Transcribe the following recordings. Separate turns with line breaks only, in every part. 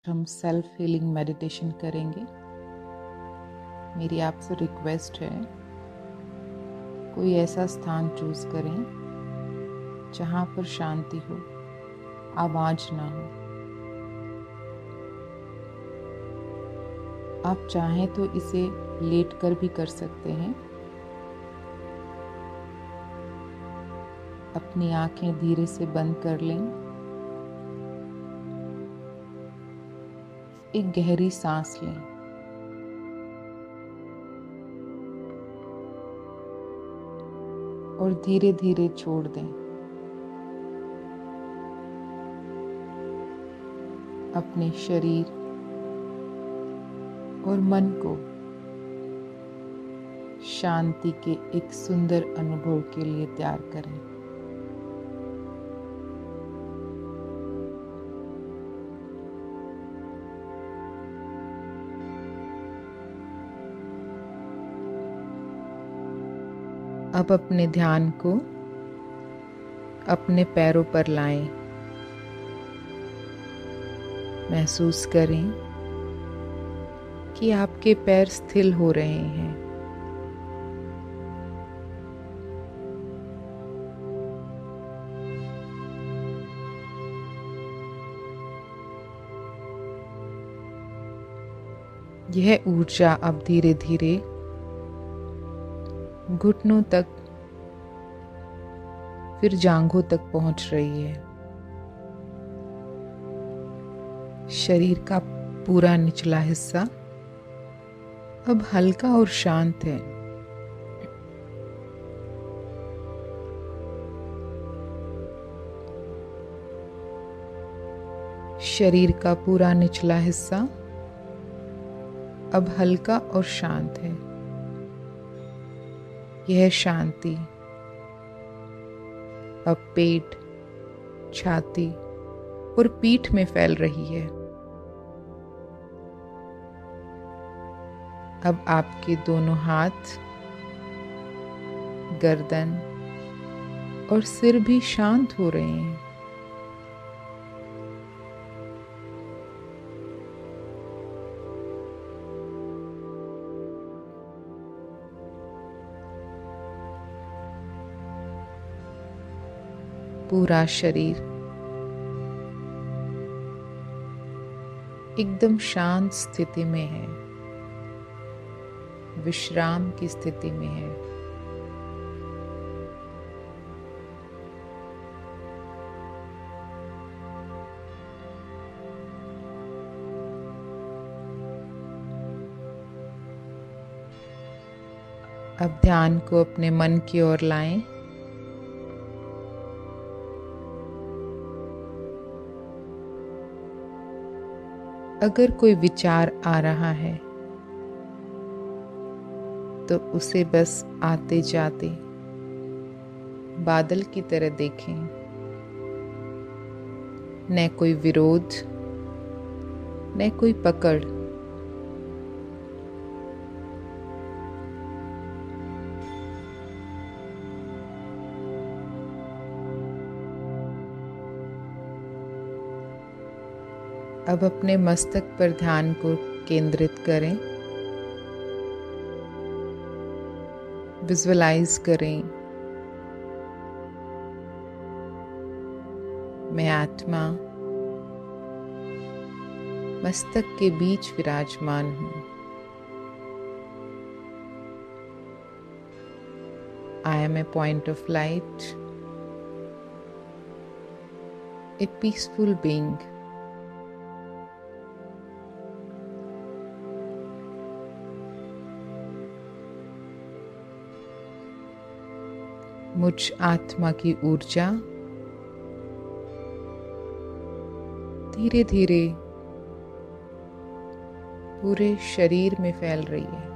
हम self healing meditation करेंगे। मेरी आपसे रिक्वेस्ट है, कोई ऐसा स्थान चूज करें जहाँ पर शांति हो, आवाज ना हो। आप चाहें तो इसे लेटकर भी कर सकते हैं। अपनी आंखें धीरे से बंद कर लें। एक गहरी सांस लें। और धीरे धीरे छोड़ दें। अपने शरीर और मन को शांति के एक सुंदर अनुभव के लिए तैयार करें। अब अपने ध्यान को अपने पैरों पर लाएं। महसूस करें कि आपके पैर स्थिर हो रहे हैं। यह ऊर्जा अब धीरे धीरे घुटनों तक, फिर जांघों तक पहुंच रही है। शरीर का पूरा निचला हिस्सा अब हल्का और शांत है। शरीर का पूरा निचला हिस्सा अब हल्का और शांत है। यह शांति अब पेट, छाती और पीठ में फैल रही है। अब आपके दोनों हाथ, गर्दन और सिर भी शांत हो रहे हैं। पूरा शरीर एकदम शांत स्थिति में है, विश्राम की स्थिति में है। अब ध्यान को अपने मन की ओर लाएं। अगर कोई विचार आ रहा है तो उसे बस आते जाते बादल की तरह देखें। न कोई विरोध, न कोई पकड़। अब अपने मस्तक पर ध्यान को केंद्रित करें। विजुअलाइज करें, मैं आत्मा मस्तक के बीच विराजमान हूँ। I am a point of light, a peaceful being. मुझ आत्मा की ऊर्जा धीरे धीरे पूरे शरीर में फैल रही है।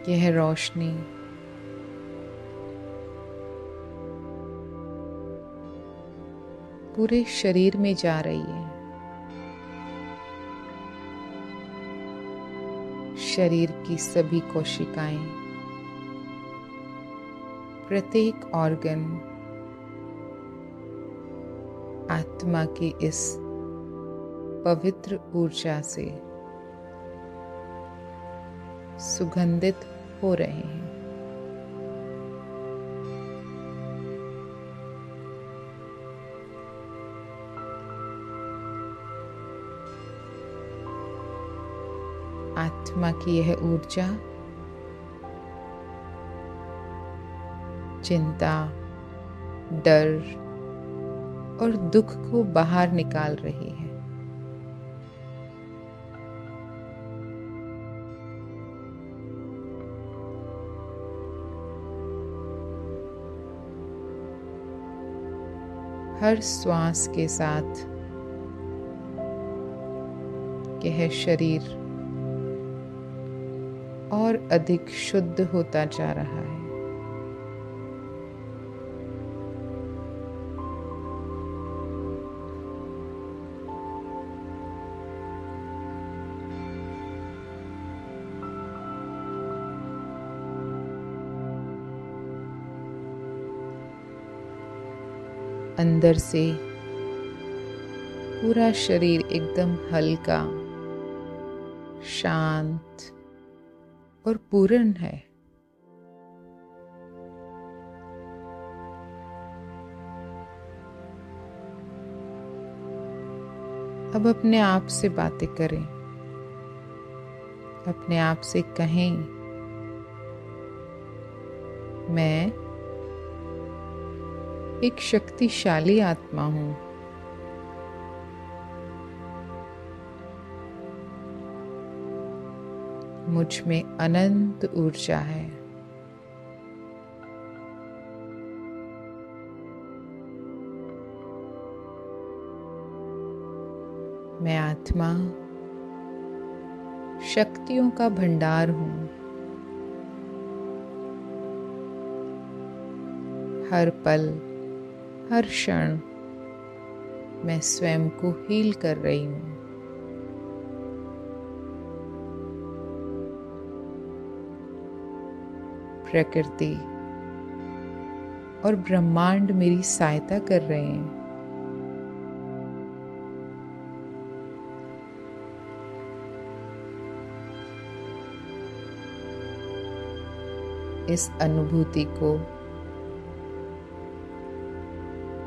यह रोशनी पूरे शरीर में जा रही है। शरीर की सभी कोशिकाएं प्रत्येक ऑर्गन आत्मा की इस पवित्र ऊर्जा से सुगंधित हो रहे हैं। आत्मा की यह ऊर्जा चिंता, डर और दुख को बाहर निकाल रही है। हर श्वास के साथ यह शरीर और अधिक शुद्ध होता जा रहा है। अंदर से पूरा शरीर एकदम हल्का, शांत और पूर्ण है। अब अपने आप से बातें करें, अपने आप से कहें, मैं एक शक्तिशाली आत्मा हूं। मुझ में अनंत ऊर्जा है। मैं आत्मा शक्तियों का भंडार हूं। हर पल, हर क्षण मैं स्वयं को हील कर रही हूं। प्रकृति और ब्रह्मांड मेरी सहायता कर रहे हैं। इस अनुभूति को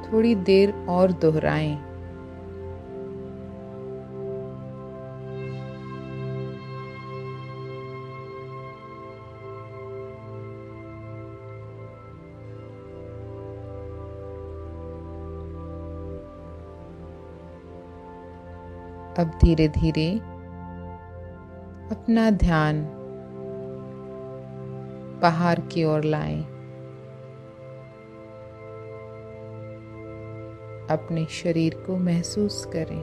थोड़ी देर और दोहराएं। अब धीरे धीरे अपना ध्यान बाहर की ओर लाएं। अपने शरीर को महसूस करें।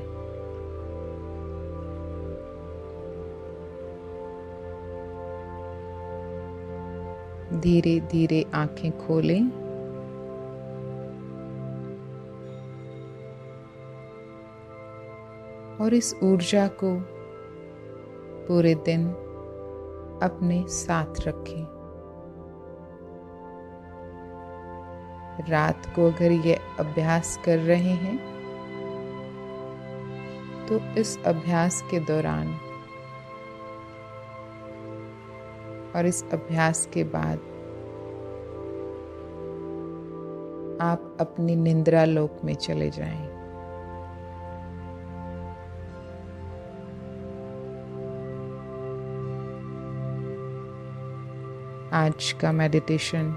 धीरे धीरे आंखें खोलें और इस ऊर्जा को पूरे दिन अपने साथ रखें। रात को अगर ये अभ्यास कर रहे हैं तो इस अभ्यास के दौरान और इस अभ्यास के बाद आप अपनी निद्रा लोक में चले जाएं। आज का मेडिटेशन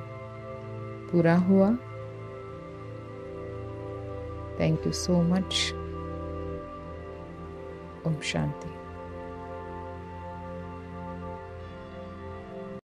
पूरा हुआ। Thank you so much. Om Shanti.